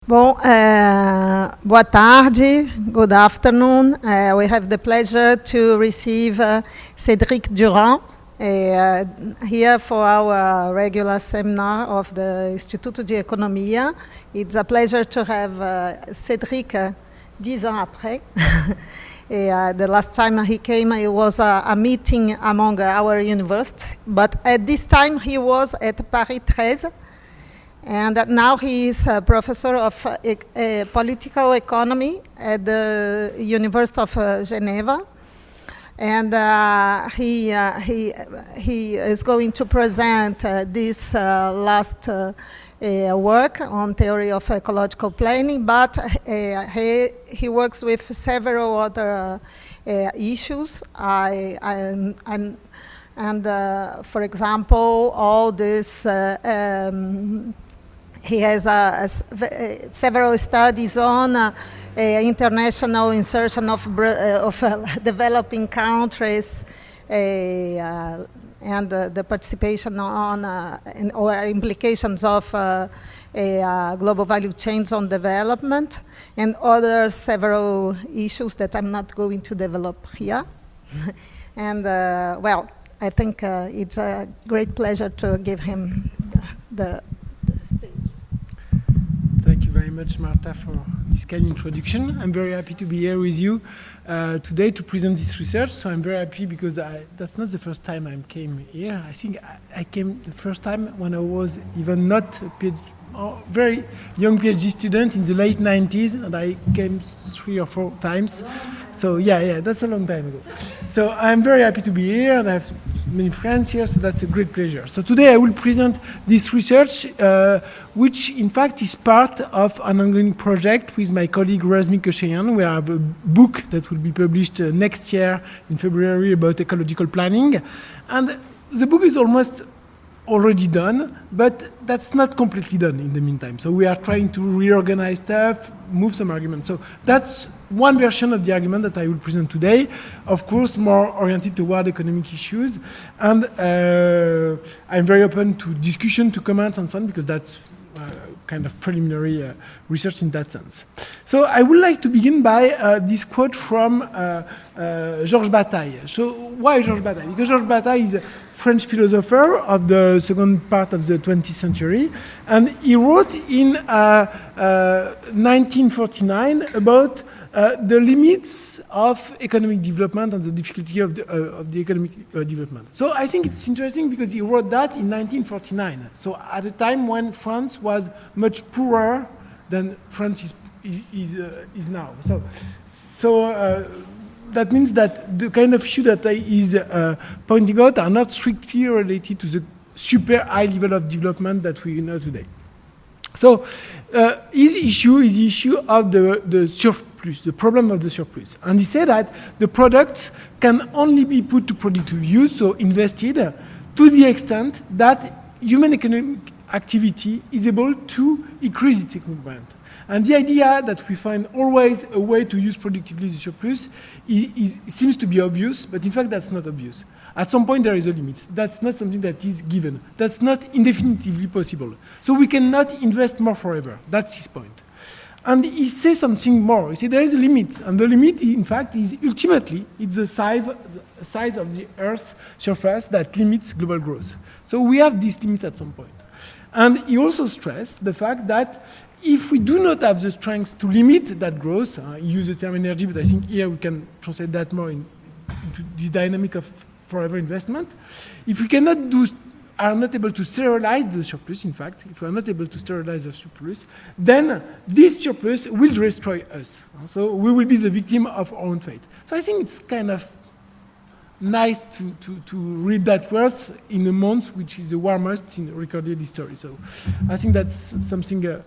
Bom, boa tarde, good afternoon. We have the pleasure to receive Cédric Durand here for our regular seminar of the Instituto de Economia. It's a pleasure to have Cédric 10 ans après. The last time he came, it was a meeting among our universities, but at this time he was at Paris 13. And now he is a professor of political economy at the University of Geneva. And he is going to present this last work on theory of ecological planning, but he works with several other issues. For example, all this he has several studies on international insertion of developing countries and the participation on or implications of global value chains on development, and other several issues that I'm not going to develop here. And well, I think it's a great pleasure to give him the stage. Thank you very much, Marta, for this kind introduction. I'm very happy to be here with you today to present this research. So I'm very happy because that's not the first time I came here. I think I came the first time when I was even not a very young PhD student in the late 90s, and I came 3 or 4 times. So yeah, that's a long time ago. So I'm very happy to be here, and I have many friends here, so that's a great pleasure. So today I will present this research, which in fact is part of an ongoing project with my colleague Razmik Osheyan. We have a book that will be published next year in February about ecological planning. And the book is almost already done, but that's not completely done in the meantime. So we are trying to reorganize stuff, move some arguments. So that's one version of the argument that I will present today, of course, more oriented toward economic issues. And I'm very open to discussion, to comments, and so on, because that's kind of preliminary research in that sense. So I would like to begin by this quote from Georges Bataille. So why Georges Bataille? Because Georges Bataille is a French philosopher of the second part of the 20th century, and he wrote in 1949 about the limits of economic development and the difficulty of the economic development. So I think it's interesting because he wrote that in 1949. So at a time when France was much poorer than France is now. So that means that the kind of issue that he is pointing out are not strictly related to the super high level of development that we know today. So his issue is the issue of the surplus, the problem of the surplus. And he said that the products can only be put to productive use, so invested, to the extent that human economic activity is able to increase its equipment. And the idea that we find always a way to use productively the surplus seems to be obvious, but in fact that's not obvious. At some point there is a limit. That's not something that is given. That's not indefinitely possible. So we cannot invest more forever. That's his point. And he says something more. He said there is a limit, and the limit, in fact, is ultimately it's the size of the Earth's surface that limits global growth. So we have these limits at some point. And he also stressed the fact that if we do not have the strength to limit that growth, use the term energy, but I think here we can translate that more into this dynamic of forever investment. If we are not able to sterilize the surplus, in fact, if we are not able to sterilize the surplus, then this surplus will destroy us. So we will be the victim of our own fate. So I think it's kind of nice to read that words in a month which is the warmest in recorded history. So I think that's something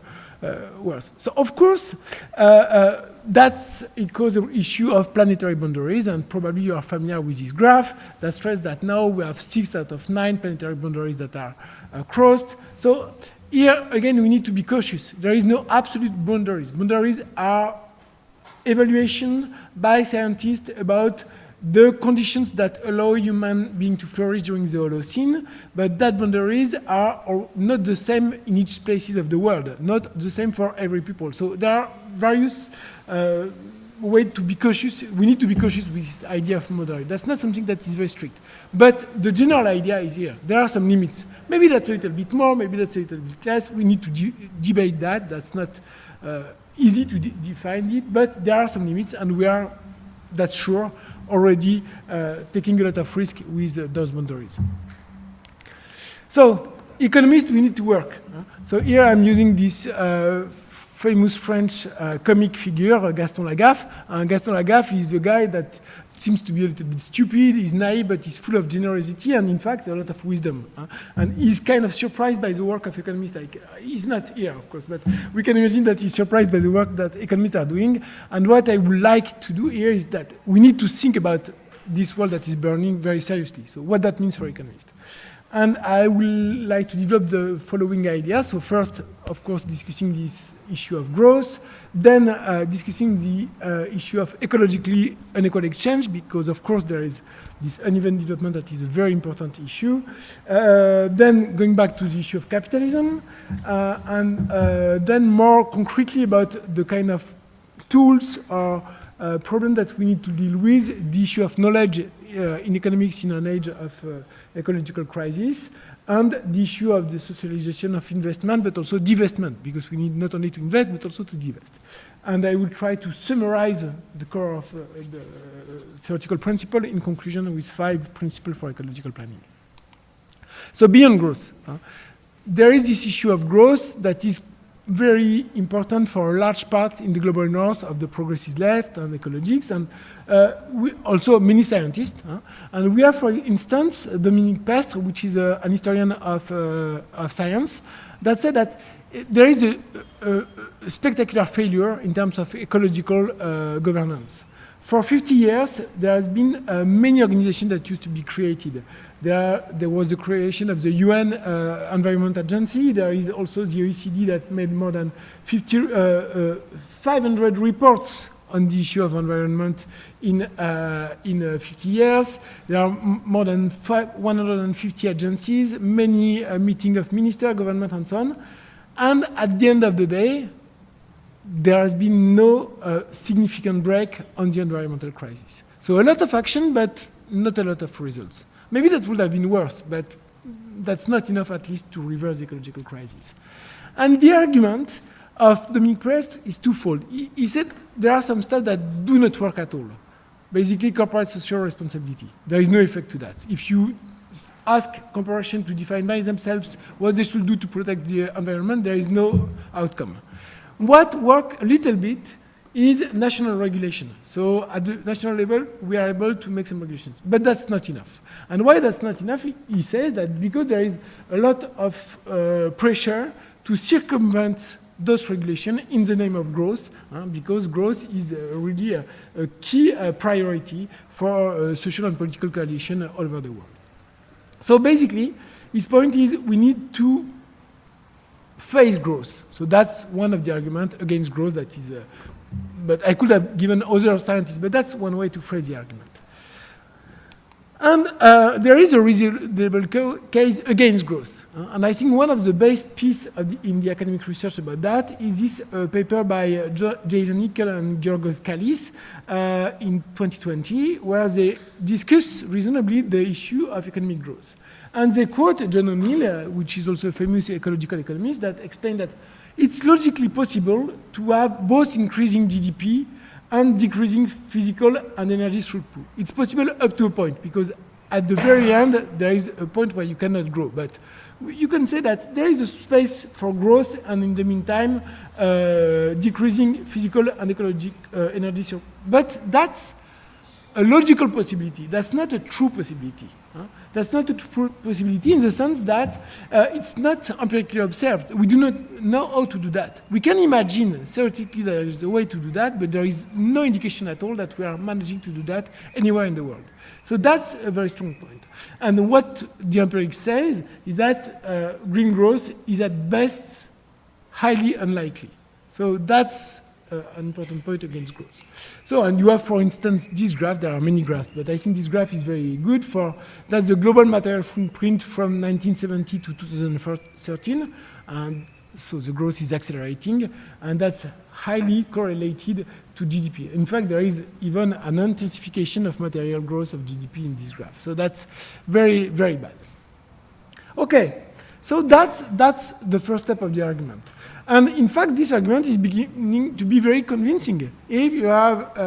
worse. So of course, it causes an issue of planetary boundaries, and probably you are familiar with this graph that stresses that now we have 6 out of 9 planetary boundaries that are crossed. So here again we need to be cautious. There is no absolute boundaries. Boundaries are evaluation by scientists about the conditions that allow human being to flourish during the Holocene, but that boundaries are not the same in each places of the world, not the same for every people. So there are various way to be cautious. We need to be cautious with this idea of moderate. That's not something that is very strict. But the general idea is here. There are some limits. Maybe that's a little bit more, maybe that's a little bit less. We need to debate that. That's not easy to define it, but there are some limits, and we are, that's sure, already taking a lot of risk with those boundaries. So, economists, we need to work. So here I'm using this famous French comic figure, Gaston Lagaffe. Gaston Lagaffe is a guy that seems to be a little bit stupid, he's naive, but he's full of generosity and, in fact, a lot of wisdom. And he's kind of surprised by the work of economists. Like, he's not here, of course, but we can imagine that he's surprised by the work that economists are doing. And what I would like to do here is that we need to think about this world that is burning very seriously. So what that means for economists. And I would like to develop the following ideas. So first, of course, discussing this issue of growth, then discussing the issue of ecologically unequal exchange, because of course there is this uneven development that is a very important issue. Then going back to the issue of capitalism, and then more concretely about the kind of tools or problem that we need to deal with, the issue of knowledge in economics in an age of ecological crisis, and the issue of the socialization of investment, but also divestment, because we need not only to invest, but also to divest. And I will try to summarize the core of the theoretical principle in conclusion with 5 principles for ecological planning. So beyond growth, there is this issue of growth that is very important for a large part in the global north of the progressive left and ecologists, and we also many scientists. And we have, for instance, Dominique Pestre, which is an historian of science, that said that there is a spectacular failure in terms of ecological governance. For 50 years, there has been many organizations that used to be created. There was the creation of the UN Environment Agency. There is also the OECD that made more than 500 reports on the issue of environment in 50 years. There are more than 150 agencies, many meetings of ministers, government, and so on. And at the end of the day, there has been no significant break on the environmental crisis. So a lot of action, but not a lot of results. Maybe that would have been worse, but that's not enough at least to reverse the ecological crisis. And the argument of Dominique Pestre is twofold. He said there are some stuff that do not work at all. Basically, corporate social responsibility. There is no effect to that. If you ask corporations to define by themselves what they should do to protect the environment, there is no outcome. What works a little bit is national regulation. So at the national level, we are able to make some regulations. But that's not enough. And why that's not enough? He says that because there is a lot of pressure to circumvent those regulations in the name of growth, because growth is really a key priority for social and political coalition all over the world. So basically, his point is we need to face growth. So that's one of the arguments against growth that is, but I could have given other scientists, but that's one way to phrase the argument. And there is a reasonable case against growth. And I think one of the best pieces in the academic research about that is this paper by Jason Hickel and Georgos Kallis in 2020, where they discuss reasonably the issue of economic growth. And they quote John O'Neill, which is also a famous ecological economist, that explained that it's logically possible to have both increasing GDP and decreasing physical and energy throughput. It's possible up to a point, because at the very end, there is a point where you cannot grow. But you can say that there is a space for growth, and in the meantime, decreasing physical and ecological energy throughput. But that's a logical possibility. That's not a true possibility. That's not a true possibility in the sense that it's not empirically observed. We do not know how to do that. We can imagine theoretically there is a way to do that, but there is no indication at all that we are managing to do that anywhere in the world. So that's a very strong point. And what the empiric says is that green growth is at best highly unlikely. So that's an important point against growth. So, and you have, for instance, this graph. There are many graphs, but I think this graph is very good for, that's the global material footprint from 1970 to 2013. And so the growth is accelerating, and that's highly correlated to GDP. In fact, there is even an intensification of material growth of GDP in this graph. So that's very, very bad. Okay, so that's the first step of the argument. And in fact, this argument is beginning to be very convincing. If you have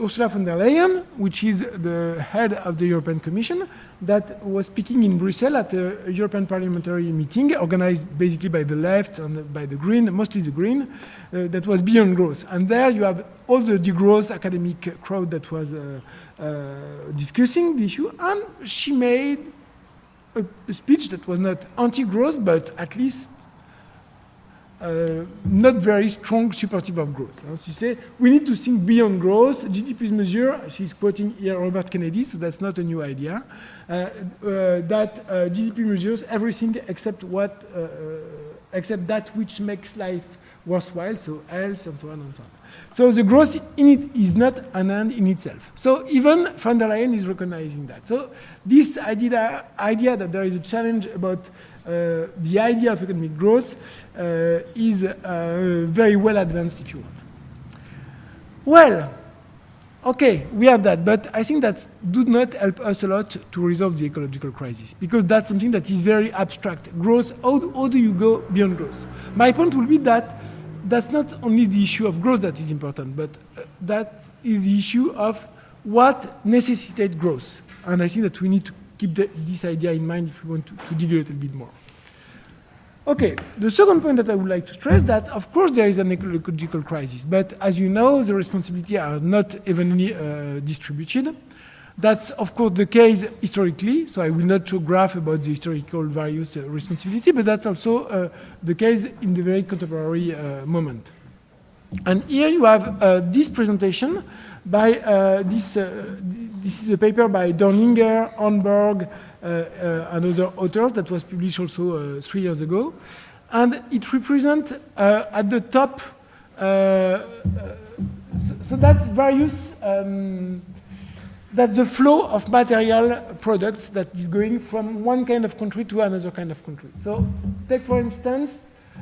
Ursula von der Leyen, which is the head of the European Commission, that was speaking in Brussels at a European parliamentary meeting organized basically by the left and by the Green, mostly the Green, that was beyond growth. And there you have all the degrowth academic crowd that was discussing the issue, and she made a speech that was not anti-growth, but at least not very strong supportive of growth. She said, we need to think beyond growth. GDP's measure, she's quoting here Robert Kennedy, so that's not a new idea, that GDP measures everything except that which makes life worthwhile, so health and so on and so on. So the growth in it is not an end in itself. So even von der Leyen is recognizing that. So this idea that there is a challenge about the idea of economic growth is very well advanced, if you want. Well, okay, we have that, but I think that does not help us a lot to resolve the ecological crisis, because that's something that is very abstract. Growth, how do you go beyond growth? My point will be that that's not only the issue of growth that is important, but that is the issue of what necessitates growth. And I think that we need to keep this idea in mind if we want to dig a little bit more. Okay, the second point that I would like to stress that, of course, there is an ecological crisis, but as you know, the responsibilities are not evenly distributed. That's, of course, the case historically, so I will not show graph about the historical various responsibility, but that's also the case in the very contemporary moment. And here you have this presentation by, this is a paper by Dorninger, Hornberg, and other authors that was published also 3 years ago. And it represents at the top, so that's various, that's the flow of material products that is going from one kind of country to another kind of country. So take, for instance,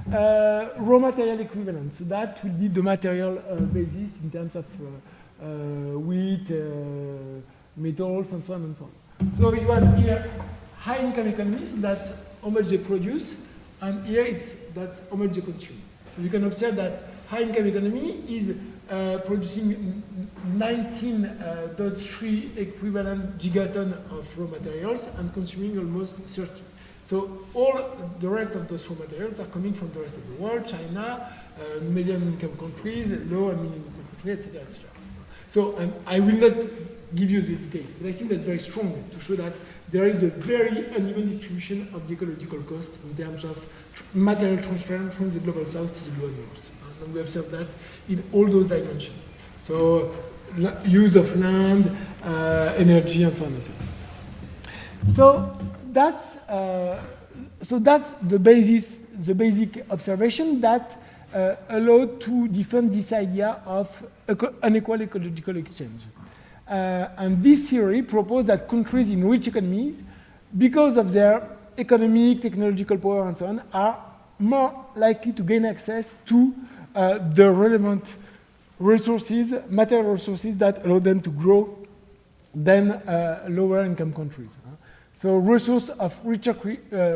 raw material equivalent. So that will be the material basis in terms of wheat, metals, and so on and so on. So you have here high-income economies, so that's how much they produce, and here that's how much they consume. So you can observe that high-income economy is producing 19.3 equivalent gigaton of raw materials and consuming almost 30. So all the rest of those raw materials are coming from the rest of the world, China, medium-income countries, low and medium-income countries, etc., etc. So I will not give you the details, but I think that's very strong to show that there is a very uneven distribution of the ecological cost in terms of material transfer from the global south to the global north. And we observe that in all those dimensions. So use of land, energy, and so on and so on. So that's the basis, the basic observation that allowed to defend this idea of unequal ecological exchange. And this theory proposed that countries in rich economies, because of their economic, technological power, and so on, are more likely to gain access to the relevant resources, material resources that allow them to grow than lower income countries. So resources of richer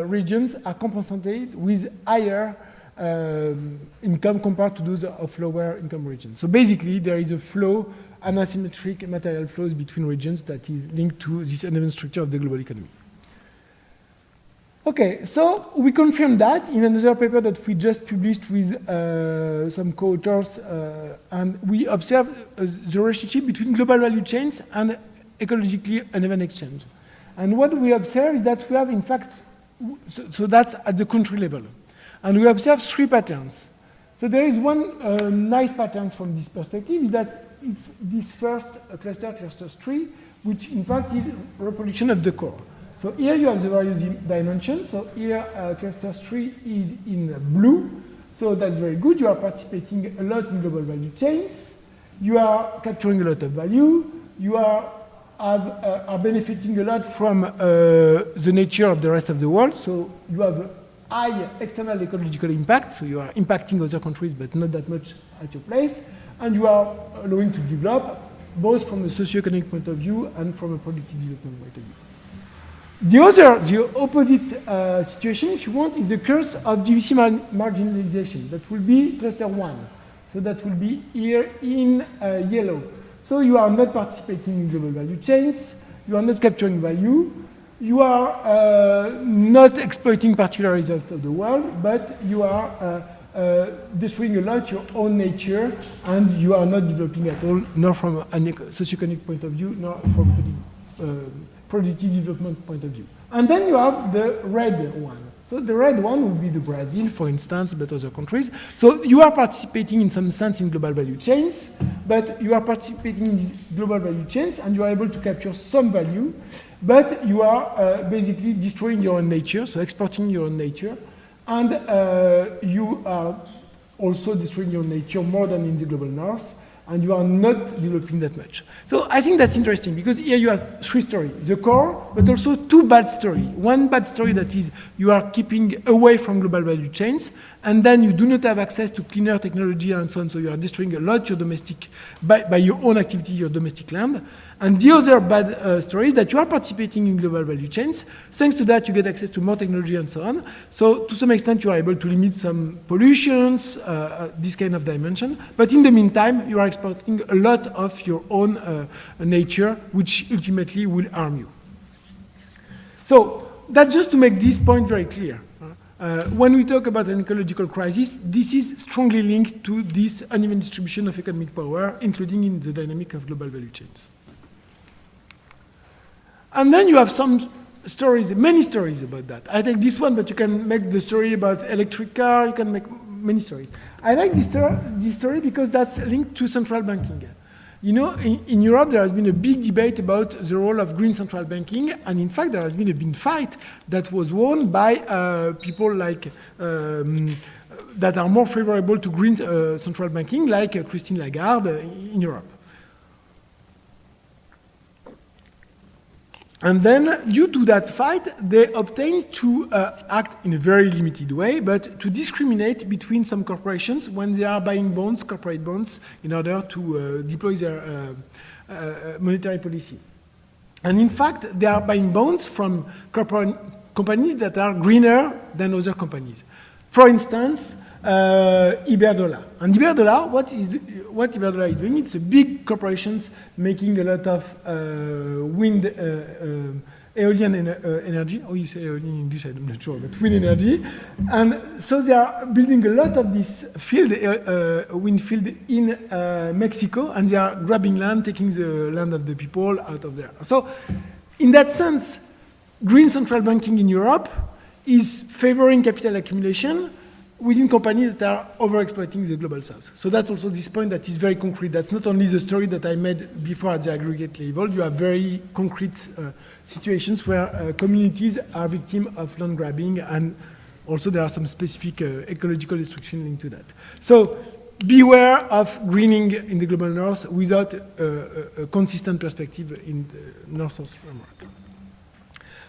regions are compensated with higher income compared to those of lower income regions. So basically there is a flow, an asymmetric material flows between regions that is linked to this uneven structure of the global economy. Okay, so we confirm that in another paper that we just published with some co-authors, and we observe the relationship between global value chains and ecologically uneven exchange. And what we observe is that we have, in fact, so that's at the country level. And we observe 3 patterns. So there is one nice pattern from this perspective, is that it's this first cluster, cluster 3, which in fact is reproduction of the core. So here you have the various dimensions. So here cluster 3 is in blue, So that's very good. You are participating a lot in global value chains. You are capturing a lot of value. You are benefiting a lot from the nature of the rest of the world. So you have a high external ecological impact. So you are impacting other countries, but not that much at your place. And you are allowing to develop both from a socioeconomic point of view and from a productive development point of view. The opposite situation, if you want, is the curse of GVC marginalization. That will be cluster 1. So that will be here in yellow. So you are not participating in global value chains. You are not capturing value. You are not exploiting particular results of the world, but you are destroying a lot your own nature, and you are not developing at all, nor from a socioeconomic point of view, nor from productive development point of view. And then you have the red one. So the red one would be the Brazil, for instance, but other countries. So you are participating in some sense in global value chains, but you are participating in these global value chains and you are able to capture some value, but you are basically destroying your own nature, so exporting your own nature, and you are also destroying your nature more than in the global north, and you are not developing that much. So I think that's interesting, because here you have 3 stories. The core, but also 2 bad stories. One bad story that is you are keeping away from global value chains, and then you do not have access to cleaner technology and so on, so you are destroying a lot your domestic, by your own activity, your domestic land. And the other bad story is that you are participating in global value chains. Thanks to that, you get access to more technology and so on. So to some extent, you are able to limit some pollutions, this kind of dimension. But in the meantime, you are exporting a lot of your own nature, which ultimately will harm you. So that's just to make this point very clear. When we talk about an ecological crisis, this is strongly linked to this uneven distribution of economic power, including in the dynamic of global value chains. And then you have some stories, many stories about that. I take this one, but you can make the story about electric car, you can make many stories. I like this story because that's linked to central banking. You know, in Europe, there has been a big debate about the role of green central banking, and in fact, there has been a big fight that was won by people like that are more favorable to green central banking, like Christine Lagarde in Europe. And then, due to that fight, they obtained to act in a very limited way, but to discriminate between some corporations when they are buying bonds, corporate bonds, in order to deploy their monetary policy. And in fact, they are buying bonds from companies that are greener than other companies. For instance, Iberdrola. And Iberdrola, what Iberdrola is doing, it's a big corporations making a lot of wind, aeolian energy. Oh, you say aeolian in English, I'm not sure, but wind energy. And so they are building a lot of this field, wind field in Mexico, and they are grabbing land, taking the land of the people out of there. So in that sense, green central banking in Europe is favoring capital accumulation within companies that are overexploiting the global south. So that's also this point that is very concrete. That's not only the story that I made before at the aggregate level. You have very concrete situations where communities are victims of land grabbing, and also there are some specific ecological destruction linked to that. So beware of greening in the global north without a consistent perspective in the north-south framework.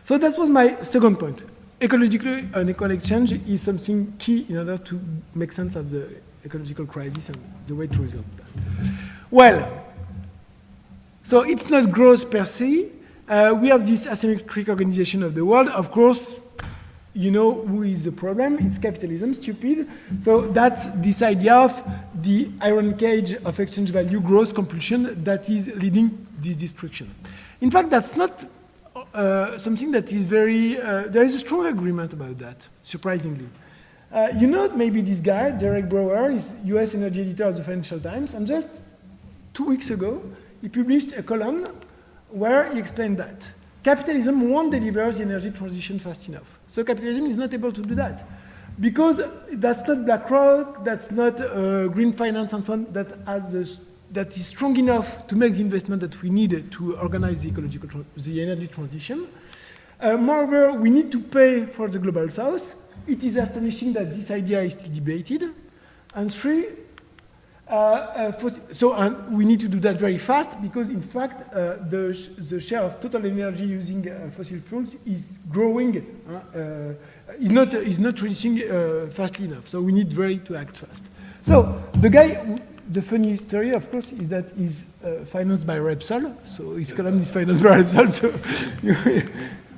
So that was my second point. Ecologically, an equal exchange is something key in order to make sense of the ecological crisis and the way to resolve that. Well, so it's not growth per se. We have this asymmetric organization of the world. Of course, you know who is the problem. It's capitalism, stupid. So that's this idea of the iron cage of exchange value growth compulsion that is leading this destruction. In fact, that's not something that is very, there is a strong agreement about that, surprisingly. You know maybe this guy, Derek Brower, is US energy editor of the Financial Times, and just 2 weeks ago, he published a column where he explained that capitalism won't deliver the energy transition fast enough. So capitalism is not able to do that. Because that's not BlackRock, that's not green finance and so on, that is strong enough to make the investment that we need to organize the energy transition. Moreover, we need to pay for the global south. It is astonishing that this idea is still debated. And three, and we need to do that very fast because, in fact, the share of total energy using fossil fuels is growing, is not reducing fastly enough. So we need to act fast. So the guy, the funny story, of course, is that he's financed by Repsol. So his column is financed by Repsol. So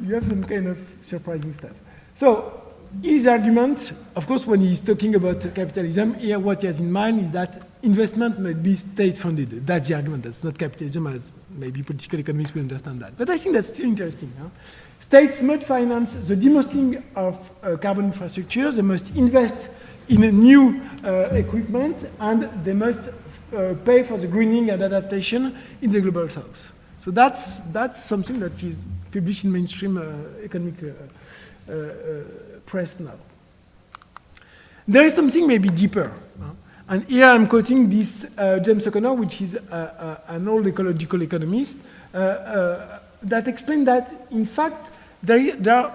you have some kind of surprising stuff. So his argument, of course, when he's talking about capitalism, here what he has in mind is that investment must be state-funded. That's the argument. That's not capitalism, as maybe political economists will understand that. But I think that's still interesting. Huh? States must finance the demasking of carbon infrastructure. They must invest in a new equipment, and they must pay for the greening and adaptation in the global south. So that's something that is published in mainstream economic press now. There is something maybe deeper. And here I'm quoting this James O'Connor, which is an old ecological economist, that explained that, in fact, there are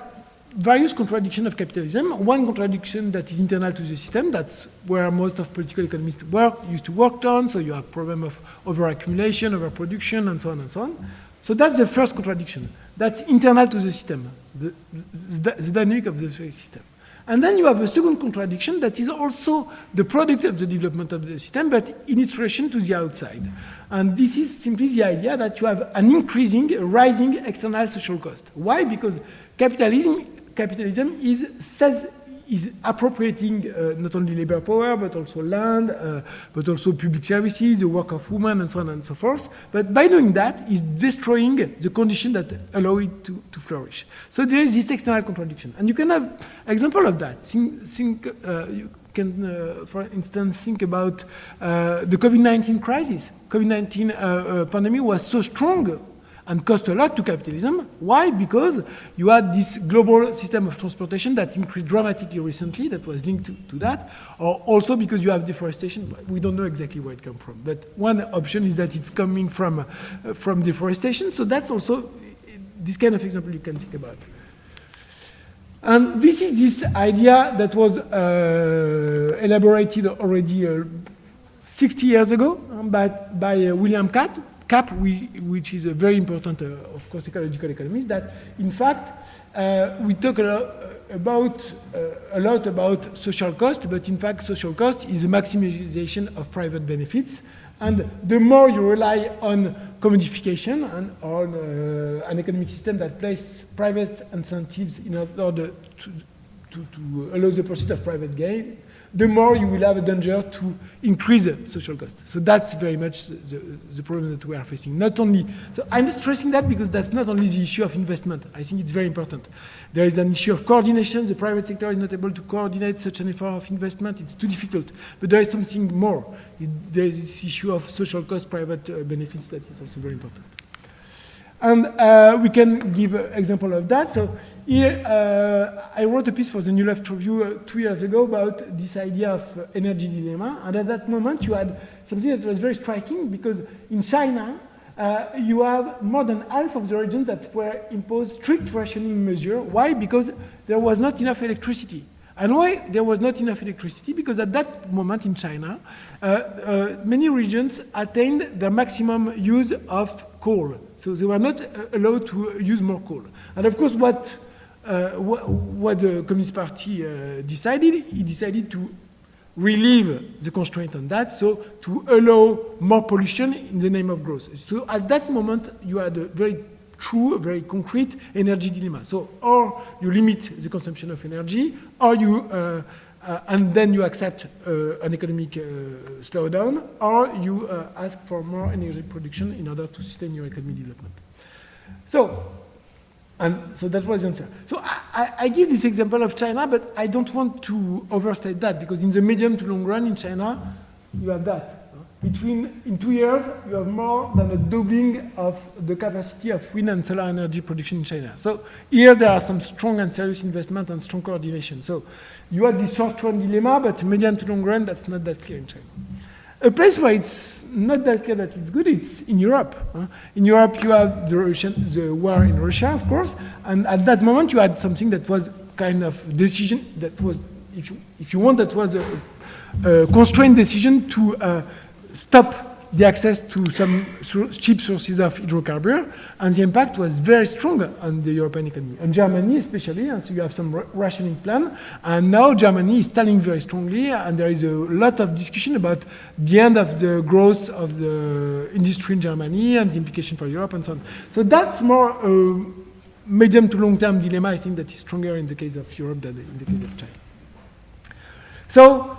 various contradictions of capitalism. One contradiction that is internal to the system, that's where most of political economists used to work on, so you have problem of overaccumulation, overproduction, and so on and so on. So that's the first contradiction. That's internal to the system, the dynamic of the system. And then you have a second contradiction that is also the product of the development of the system, but in its relation to the outside. And this is simply the idea that you have an increasing, a rising external social cost. Why? Because capitalism is appropriating not only labor power, but also land, but also public services, the work of women, and so on and so forth. But by doing that, is destroying the conditions that allow it to flourish. So there is this external contradiction. And you can have example of that. You can, for instance, think about the COVID-19 crisis. COVID-19 pandemic was so strong and cost a lot to capitalism. Why? Because you had this global system of transportation that increased dramatically recently, that was linked to that, or also because you have deforestation. We don't know exactly where it comes from. But one option is that it's coming from deforestation. So that's also this kind of example you can think about. And this is this idea that was elaborated already 60 years ago by William Capp, which is a very important, of course, ecological economist, that, in fact, we talk a lot about social cost, but in fact, social cost is the maximization of private benefits. And the more you rely on commodification and on an economic system that places private incentives in order to allow the pursuit of private gain, the more you will have a danger to increase social cost. So that's very much the problem that we are facing. Not only, so I'm stressing that because that's not only the issue of investment. I think it's very important. There is an issue of coordination. The private sector is not able to coordinate such an effort of investment. It's too difficult. But there is something more. There is this issue of social cost, private benefits that is also very important. And we can give an example of that. So here, I wrote a piece for the New Left Review 2 years ago about this idea of energy dilemma. And at that moment, you had something that was very striking because in China, you have more than half of the regions that were imposed strict rationing measures. Why? Because there was not enough electricity. And why there was not enough electricity? Because at that moment in China, many regions attained their maximum use of coal. So they were not allowed to use more coal. And of course, what the Communist Party decided, he decided to relieve the constraint on that, so to allow more pollution in the name of growth. So at that moment, you had a very true, a very concrete energy dilemma. So or you limit the consumption of energy, or you and then you accept an economic slowdown, or you ask for more energy production in order to sustain your economic development. So that was the answer. So I give this example of China, but I don't want to overstate that, because in the medium to long run in China, you have that. In 2 years, you have more than a doubling of the capacity of wind and solar energy production in China. So here there are some strong and serious investment and strong coordination. So you have this short-run dilemma, but medium to long run, that's not that clear in China. A place where it's not that clear that it's good, it's in Europe. In Europe, you have the war in Russia, of course, and at that moment, you had something that was kind of decision that was, if you want, that was constrained decision to stop the access to some cheap sources of hydrocarbon, and the impact was very strong on the European economy, on Germany especially, and so you have some rationing plan, and now Germany is standing very strongly, and there is a lot of discussion about the end of the growth of the industry in Germany and the implication for Europe and so on. So that's more medium to long-term dilemma, I think, that is stronger in the case of Europe than in the case of China. So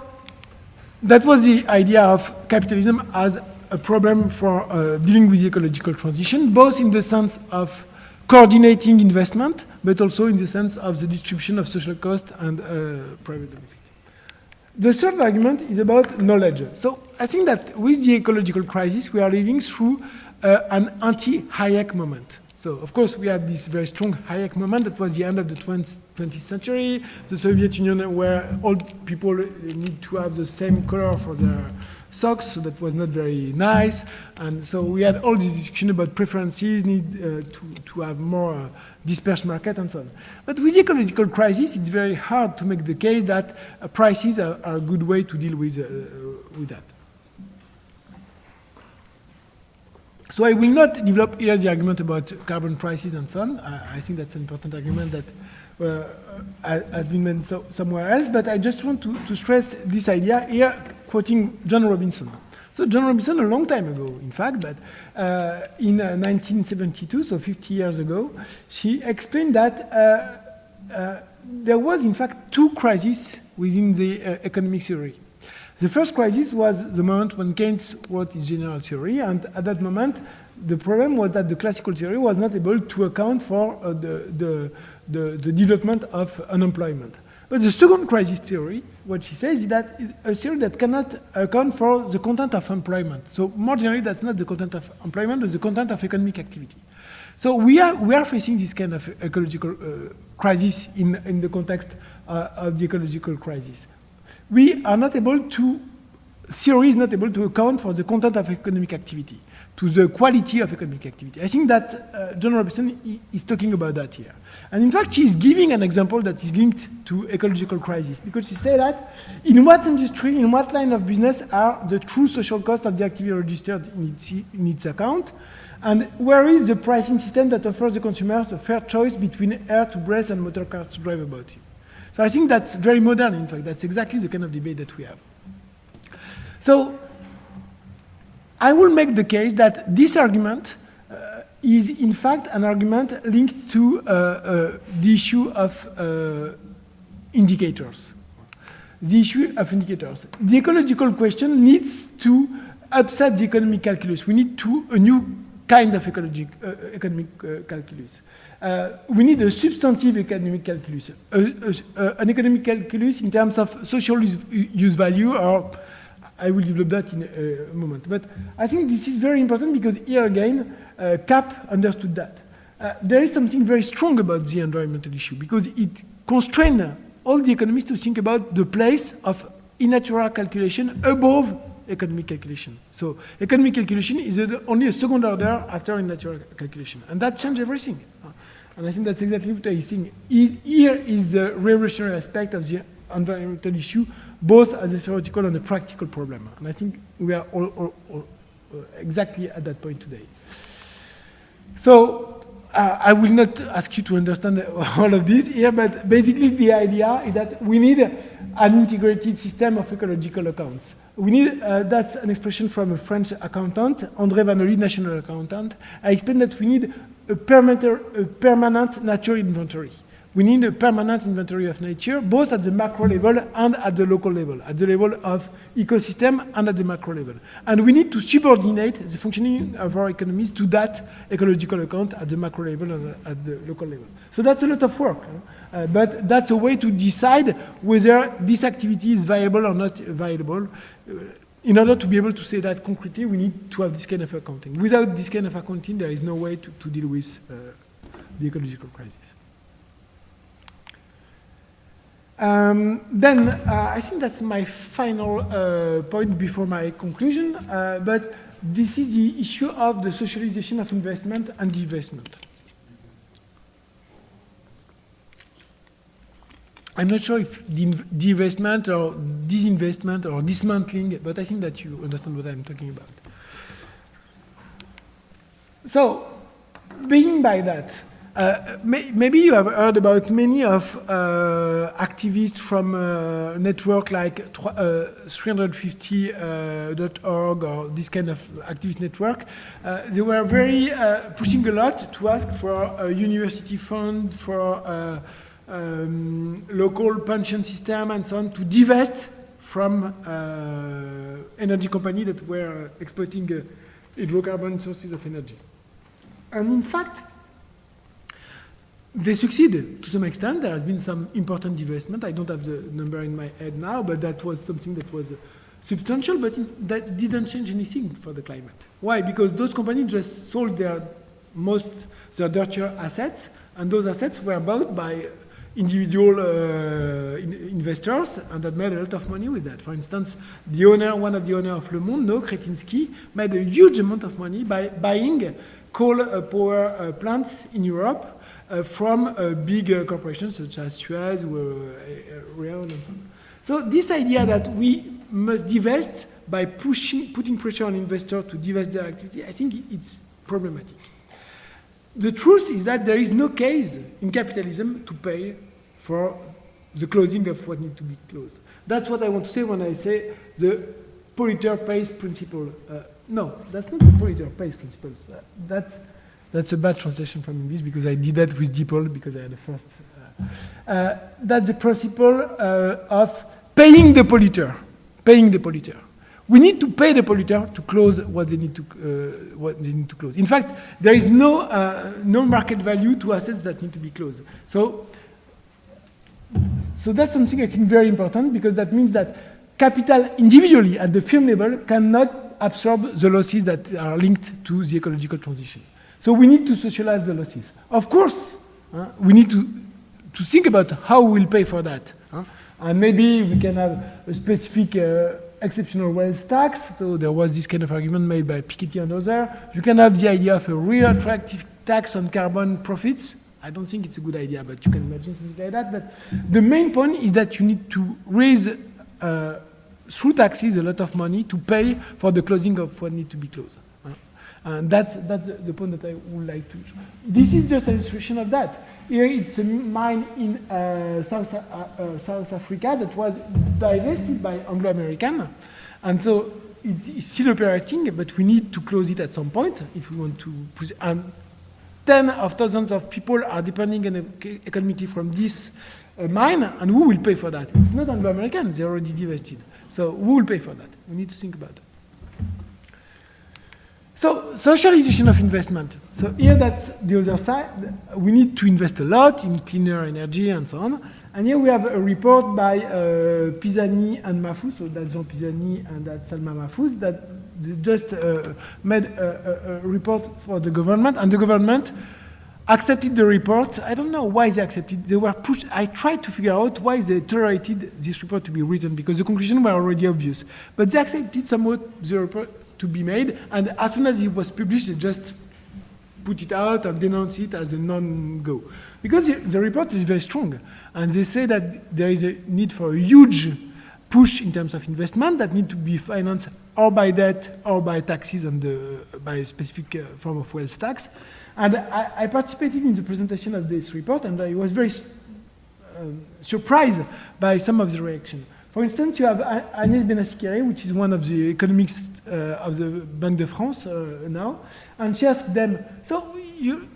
that was the idea of capitalism as a problem for dealing with the ecological transition, both in the sense of coordinating investment, but also in the sense of the distribution of social cost and private benefit. The third argument is about knowledge. So I think that with the ecological crisis, we are living through an anti-Hayek moment. So, of course, we had this very strong Hayek moment that was the end of the 20th century, the Soviet Union, where all people need to have the same color for their socks, so that was not very nice. And so we had all this discussion about preferences, need to have more dispersed market and so on. But with the ecological crisis, it's very hard to make the case that prices are a good way to deal with that. So I will not develop here the argument about carbon prices and so on. I think that's an important argument that has been made somewhere else, but I just want to stress this idea here, quoting John Robinson. So John Robinson, a long time ago, in fact, but in 1972, so 50 years ago, she explained that there was, in fact, two crises within the economic theory. The first crisis was the moment when Keynes wrote his general theory, and at that moment, the problem was that the classical theory was not able to account for the development of unemployment. But the second crisis theory, what she says is that a theory that cannot account for the content of employment. So more generally, that's not the content of employment, but the content of economic activity. So we are facing this kind of ecological crisis in the context of the ecological crisis. We are not able to, theory is not able to account for the content of economic activity, to the quality of economic activity. I think that John Robinson is talking about that here. And in fact, she's giving an example that is linked to ecological crisis, because she said that in what industry, in what line of business are the true social costs of the activity registered in its account, and where is the pricing system that offers the consumers a fair choice between air to breathe and motor cars to drive about it. So I think that's very modern, in fact. That's exactly the kind of debate that we have. So I will make the case that this argument is, in fact, an argument linked to the issue of indicators. The issue of indicators. The ecological question needs to upset the economic calculus. We need a new kind of economic calculus. We need a substantive economic calculus, an economic calculus in terms of social use value, or I will develop that in a moment. But I think this is very important because here again, CAP understood that. There is something very strong about the environmental issue because it constrains all the economists to think about the place of in-natural calculation above economic calculation. So economic calculation is only a second order after in-natural calculation. And that changed everything. And I think that's exactly what I think. Here is the revolutionary aspect of the environmental issue, both as a theoretical and a practical problem. And I think we are all exactly at that point today. So I will not ask you to understand all of this here, but basically the idea is that we need an integrated system of ecological accounts. We need, that's an expression from a French accountant, André Vanoli, national accountant. I explained that we need a permanent nature inventory. We need a permanent inventory of nature, both at the macro level and at the local level, at the level of ecosystem and at the macro level. And we need to subordinate the functioning of our economies to that ecological account at the macro level and at the local level. So that's a lot of work, but that's a way to decide whether this activity is viable or not viable. In order to be able to say that concretely, we need to have this kind of accounting. Without this kind of accounting, there is no way to deal with the ecological crisis. Then I think that's my final point before my conclusion, but this is the issue of the socialization of investment and divestment. I'm not sure if divestment or disinvestment or dismantling, but I think that you understand what I'm talking about. So, beginning by that, maybe you have heard about many of activists from a network like 350.org or this kind of activist network. They were very pushing a lot to ask for a university fund, for local pension system and so on, to divest from energy companies that were exploiting hydrocarbon sources of energy. And in fact, they succeeded to some extent. There has been some important divestment. I don't have the number in my head now, but that was something that was substantial, but that didn't change anything for the climate. Why? Because those companies just sold their dirtier assets, and those assets were bought by individual investors, and that made a lot of money with that. For instance, one of the owners of Le Monde, Noé Kretinsky, made a huge amount of money by buying coal power plants in Europe from big corporations such as Suez, Real, and so on. So this idea that we must divest by putting pressure on investors to divest their activity, I think it's problematic. The truth is that there is no case in capitalism to pay for the closing of what needs to be closed. That's what I want to say when I say the polluter pays principle. No, that's not the polluter pays principle. That's a bad translation from English because I did that with DePaul because I had the first. That's the principle of paying the polluter. Paying the polluter. We need to pay the polluter to close what they need to close. In fact, there is no market value to assets that need to be closed. So that's something I think very important because that means that capital individually at the firm level cannot absorb the losses that are linked to the ecological transition. So we need to socialize the losses. Of course, we need to think about how we'll pay for that. And maybe we can have a specific exceptional wealth tax. So there was this kind of argument made by Piketty and others. You can have the idea of a real attractive tax on carbon profits. I don't think it's a good idea, but you can imagine something like that. But the main point is that you need to raise, through taxes, a lot of money to pay for the closing of what needs to be closed. And that's the point that I would like to show. This is just an illustration of that. Here it's a mine in South Africa that was divested by Anglo-American. And so it's still operating, but we need to close it at some point if we want to. And tens of thousands of people are depending economically from this mine, and who will pay for that? It's not Anglo-American, they're already divested. So who will pay for that? We need to think about that. So, socialization of investment. So here that's the other side. We need to invest a lot in cleaner energy and so on. And here we have a report by Pisani and Mahfouz, so that's Jean Pisani and that's Salma Mahfouz, that just made a report for the government, and the government accepted the report. I don't know why they accepted. They were pushed. I tried to figure out why they tolerated this report to be written, because the conclusions were already obvious. But they accepted somewhat the report to be made, and as soon as it was published, they just put it out and denounce it as a non-go. Because the report is very strong, and they say that there is a need for a huge push in terms of investment that need to be financed or by debt or by taxes and by a specific form of wealth tax. And I participated in the presentation of this report, and I was very surprised by some of the reaction. For instance, you have Agnès Benassi-Kéré, which is one of the economists of the Banque de France now, and she asked them, so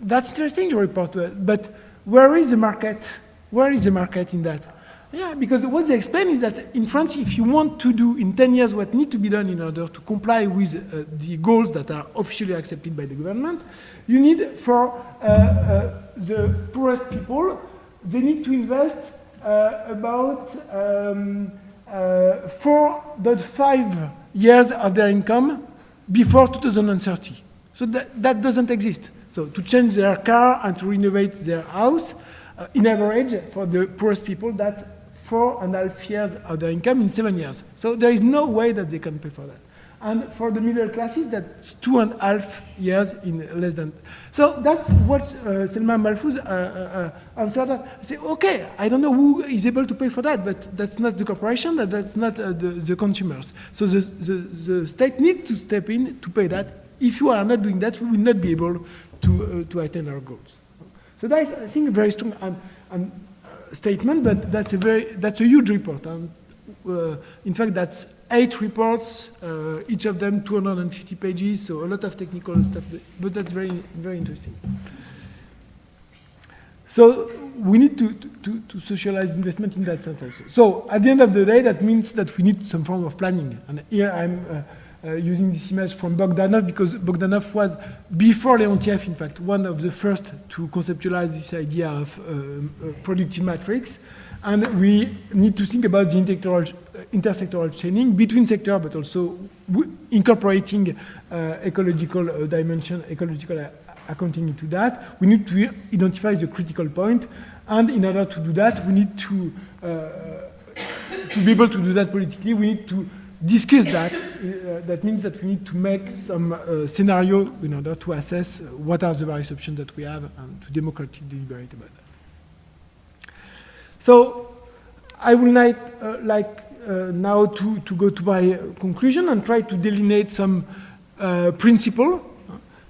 that's interesting, your report, but where is the market? Where is the market in that? Yeah, because what they explain is that in France, if you want to do in 10 years what needs to be done in order to comply with the goals that are officially accepted by the government, you need for the poorest people, they need to invest about 4.5 years of their income before 2030. So that doesn't exist. So to change their car and to renovate their house, in average, for the poorest people, that's 4.5 years of their income in 7 years. So there is no way that they can pay for that. And for the middle classes, that's 2.5 years in less than. So that's what Selma Malfouz answered. I say, okay, I don't know who is able to pay for that, but that's not the corporation, that's not the consumers. So the state needs to step in to pay that. If you are not doing that, we will not be able to attain our goals. So that is, I think, a very strong statement, but that's a huge report. And in fact, that's 8 reports, each of them 250 pages, so a lot of technical stuff, but that's very, very interesting. So we need to socialize investment in that sense also. So at the end of the day, that means that we need some form of planning. And here I'm using this image from Bogdanov, because Bogdanov was, before Leontiev, in fact, one of the first to conceptualize this idea of productive matrix. And we need to think about the intersectoral chaining between sectors, but also incorporating ecological dimension, ecological accounting into that. We need to identify the critical point, and in order to do that, we need to be able to do that politically. We need to discuss that. That means that we need to make some scenario in order to assess what are the various options that we have and to democratically deliberate about that. So I would like now to go to my conclusion and try to delineate some principle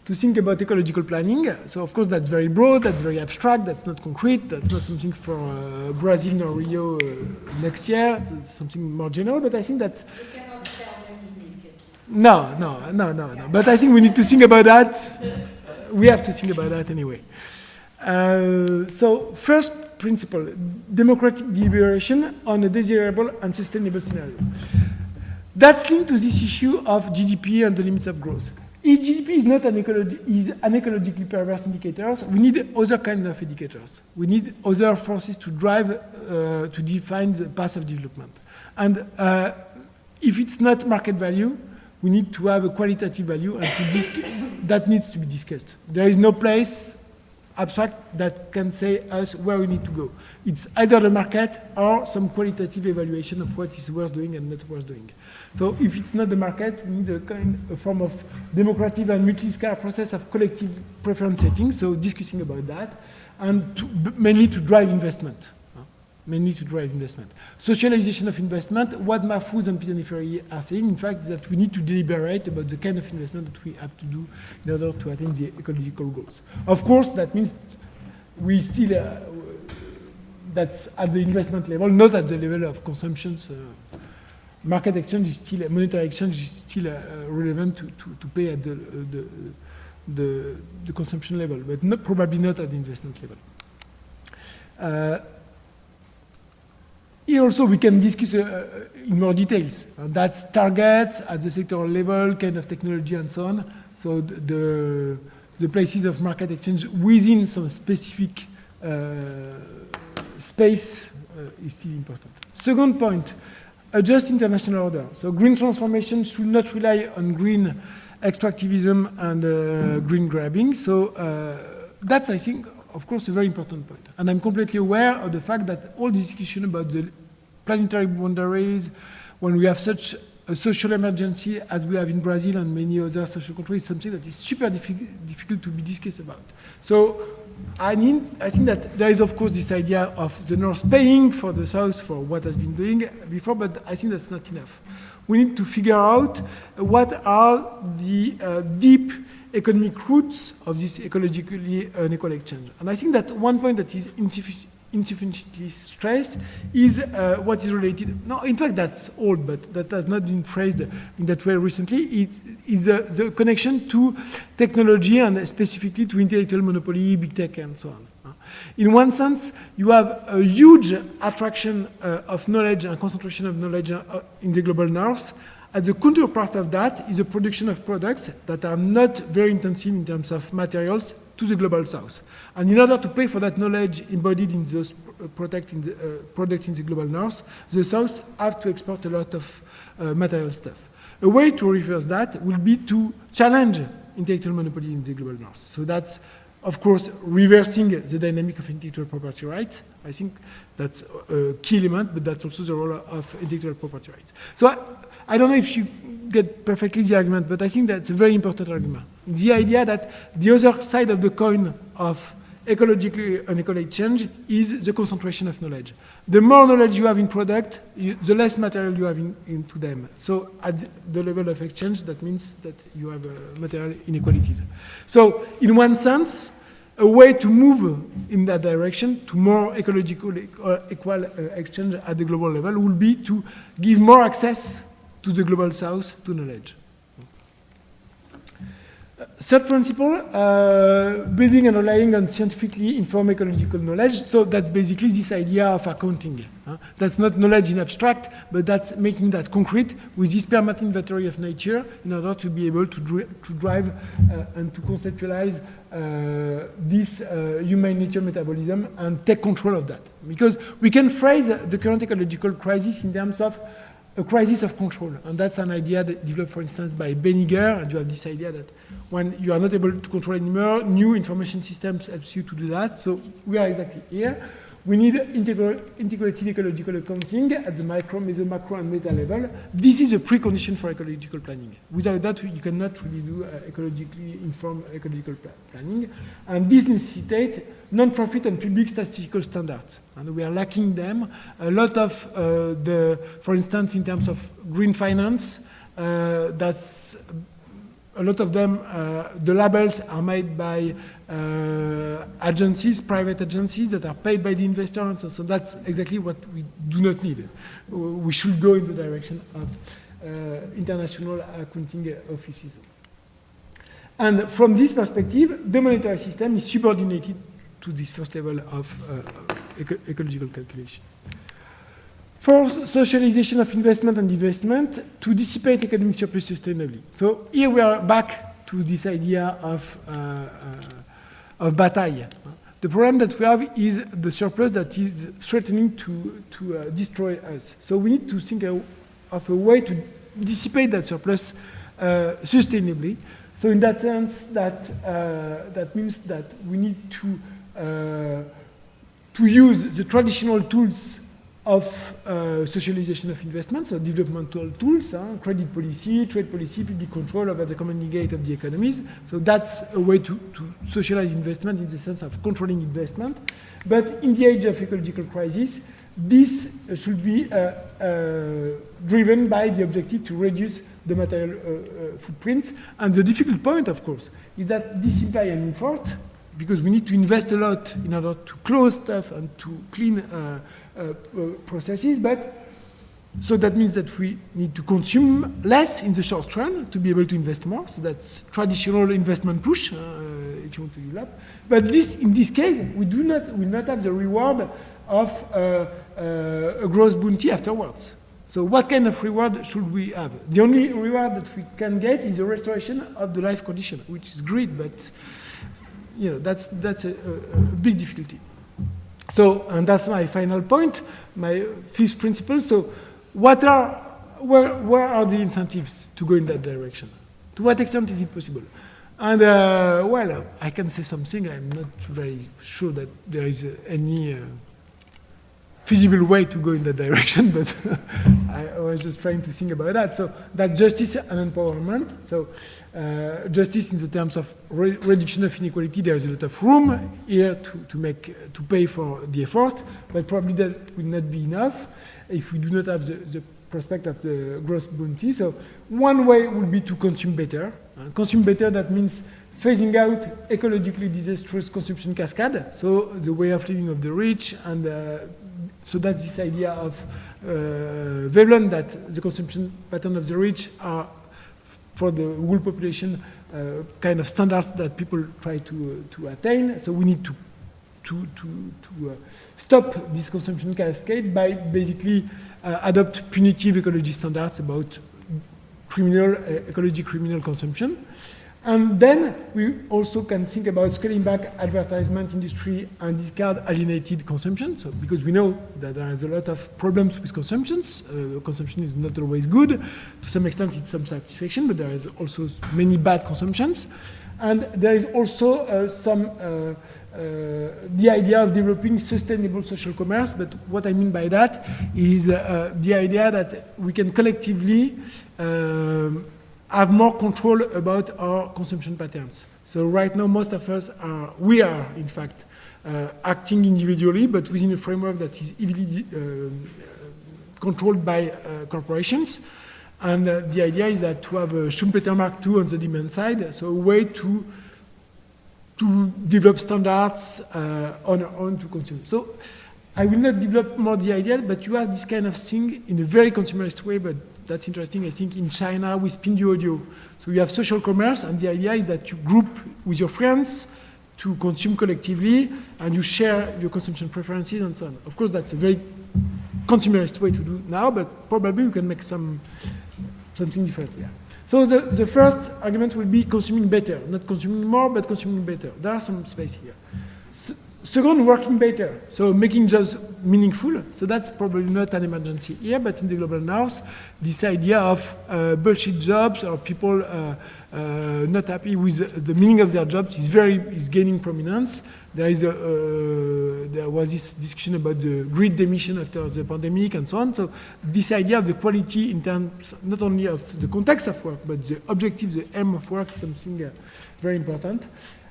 to think about ecological planning. So of course that's very broad, that's very abstract, that's not concrete, that's not something for Brazil or Rio next year, it's something more general, but I think that's... You cannot tell them immediately. No. But I think we need to think about that. We have to think about that anyway. So first principle, democratic deliberation on a desirable and sustainable scenario. That's linked to this issue of GDP and the limits of growth. If GDP is not an ecologically perverse indicator, we need other kind of indicators. We need other forces to drive, to define the path of development. And if it's not market value, we need to have a qualitative value, and that needs to be discussed. There is no place abstract that can say us where we need to go. It's either the market or some qualitative evaluation of what is worth doing and not worth doing. So if it's not the market, we need a form of democratic and multi-scale process of collective preference setting, so discussing about that, and mainly to drive investment. Socialization of investment, what Malfouz and Pisani-Ferry are saying, in fact, is that we need to deliberate about the kind of investment that we have to do in order to attain the ecological goals. Of course, that means we still, that's at the investment level, not at the level of consumption. Market exchange is still, monetary exchange is still relevant to pay at the consumption level, but probably not at the investment level. Here also we can discuss in more details. That's targets at the sectoral level, kind of technology and so on. So the places of market exchange within some specific space is still important. Second point, adjust international order. So green transformation should not rely on green extractivism and green grabbing. So that's, I think, of course, a very important point. And I'm completely aware of the fact that all this discussion about the planetary boundaries, when we have such a social emergency as we have in Brazil and many other social countries, is something that is super difficult to be discussed about. So I think that there is, of course, this idea of the North paying for the South for what has been doing before, but I think that's not enough. We need to figure out what are the deep economic roots of this ecologically unequal exchange. And I think that one point that is insufficiently stressed is what is related, no, in fact that's old, but that has not been phrased in that way recently. It is the connection to technology and specifically to intellectual monopoly, big tech and so on. In one sense, you have a huge attraction of knowledge and concentration of knowledge in the global north. And the counterpart of that is the production of products that are not very intensive in terms of materials to the global south. And in order to pay for that knowledge embodied in those products in the global north, the south have to export a lot of material stuff. A way to reverse that will be to challenge intellectual monopoly in the global north. So that's, of course, reversing the dynamic of intellectual property rights. I think that's a key element, but that's also the role of intellectual property rights. So I don't know if you get perfectly the argument, but I think that's a very important argument. The idea that the other side of the coin of ecologically unequal exchange is the concentration of knowledge. The more knowledge you have in product, the less material you have into them. So at the level of exchange, that means that you have material inequalities. So in one sense, a way to move in that direction to more ecological equal exchange at the global level will be to give more access to the global south to knowledge. Third principle, building and relying on scientifically informed ecological knowledge. So that's basically this idea of accounting. That's not knowledge in abstract, but that's making that concrete with this permanent inventory of nature in order to be able to drive and to conceptualize this human nature metabolism and take control of that. Because we can phrase the current ecological crisis in terms of a crisis of control. And that's an idea that developed, for instance, by Benninger. And you have this idea that when you are not able to control anymore, new information systems helps you to do that. So we are exactly here. We need integrated ecological accounting at the micro, meso, macro, and meta level. This is a precondition for ecological planning. Without that, you cannot really do ecologically informed ecological planning. And this necessitates non-profit and public statistical standards. And we are lacking them. A lot of for instance, in terms of green finance, that's a lot of them, the labels are made by agencies, private agencies that are paid by the investor, and so that's exactly what we do not need. We should go in the direction of international accounting offices. And from this perspective, the monetary system is subordinated to this first level of ecological calculation. For socialization of investment and divestment to dissipate economic surplus sustainably. So here we are back to this idea of bataille. The problem that we have is the surplus that is threatening to destroy us. So we need to think of a way to dissipate that surplus sustainably. So in that sense, that means that we need to use the traditional tools of socialization of investment, so developmental tools, credit policy, trade policy, public control over the common gate of the economies. So that's a way to socialize investment in the sense of controlling investment. But in the age of ecological crisis, this should be driven by the objective to reduce the material footprint. And the difficult point, of course, is that this implies an effort, because we need to invest a lot in order to close stuff and to clean processes, but so that means that we need to consume less in the short run to be able to invest more. So that's traditional investment push, if you want to develop. But in this case, we will not have the reward of a gross bounty afterwards. So what kind of reward should we have? The only reward that we can get is a restoration of the life condition, which is great, but you know, that's a big difficulty. So, and that's my final point, my fifth principle. So, where are the incentives to go in that direction? To what extent is it possible? And, well, I can say something. I'm not very sure that there is any feasible way to go in that direction, but I was just trying to think about that. So, that justice and empowerment. So, justice in the terms of reduction of inequality, there is a lot of room here to pay for the effort, but probably that will not be enough if we do not have the prospect of the gross bounty. So one way would be to consume better. Consume better, that means phasing out ecologically disastrous consumption cascade, so the way of living of the rich, and so that's this idea of Veblen, that the consumption pattern of the rich are for the whole population, kind of standards that people try to attain. So we need to stop this consumption cascade by basically adopt punitive ecology standards about criminal consumption. And then we also can think about scaling back advertisement industry and discard alienated consumption. So because we know that there is a lot of problems with consumptions. Consumption is not always good. To some extent, it's some satisfaction, but there is also many bad consumptions. And there is also the idea of developing sustainable social commerce. But what I mean by that is the idea that we can collectively have more control about our consumption patterns. So right now, most of us we are in fact acting individually, but within a framework that is heavily controlled by corporations. And the idea is that to have a Schumpeter Mark II on the demand side, so a way to develop standards on our own to consume. So I will not develop more the idea, but you have this kind of thing in a very consumerist way, but that's interesting, I think, in China with Pinduoduo. So you have social commerce, and the idea is that you group with your friends to consume collectively, and you share your consumption preferences and so on. Of course, that's a very consumerist way to do now, but probably we can make something different here. So the first argument will be consuming better, not consuming more, but consuming better. There are some space here. Second, working better, so making jobs meaningful. So that's probably not an emergency here, but in the global north, this idea of bullshit jobs or people not happy with the meaning of their jobs is gaining prominence. There was this discussion about the great demission after the pandemic and so on. So this idea of the quality in terms not only of the context of work, but the objective, the aim of work is something very important.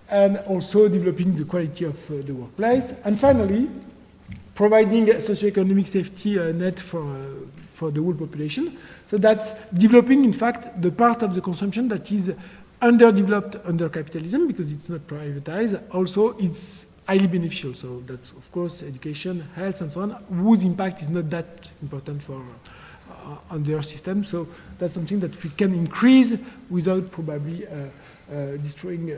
And also developing the quality of the workplace. And finally, providing a socioeconomic safety net for the whole population. So that's developing, in fact, the part of the consumption that is underdeveloped under capitalism because it's not privatized. Also, it's highly beneficial. So that's, of course, education, health, and so on, whose impact is not that important for on their system. So that's something that we can increase without probably destroying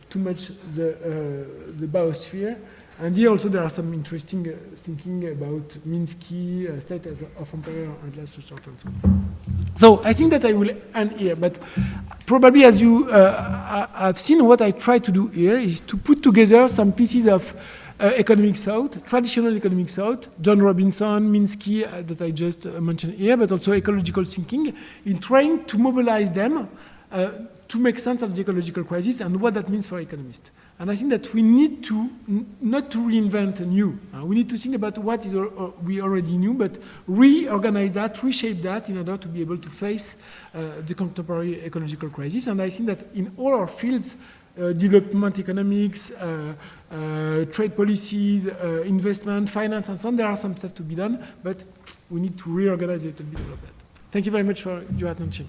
too much the biosphere. And here also there are some interesting thinking about Minsky, state of employer and last resort and so on. So I think that I will end here, but probably as you have seen, what I try to do here is to put together some pieces of economic thought, traditional economic thought, John Robinson, Minsky, that I just mentioned here, but also ecological thinking, in trying to mobilize them to make sense of the ecological crisis and what that means for economists. And I think that we need to, not to reinvent anew, we need to think about what is we already knew, but reorganize that, reshape that in order to be able to face the contemporary ecological crisis. And I think that in all our fields, development economics, trade policies, investment, finance, and so on, there are some stuff to be done, but we need to reorganize a little bit of that. Thank you very much for your attention.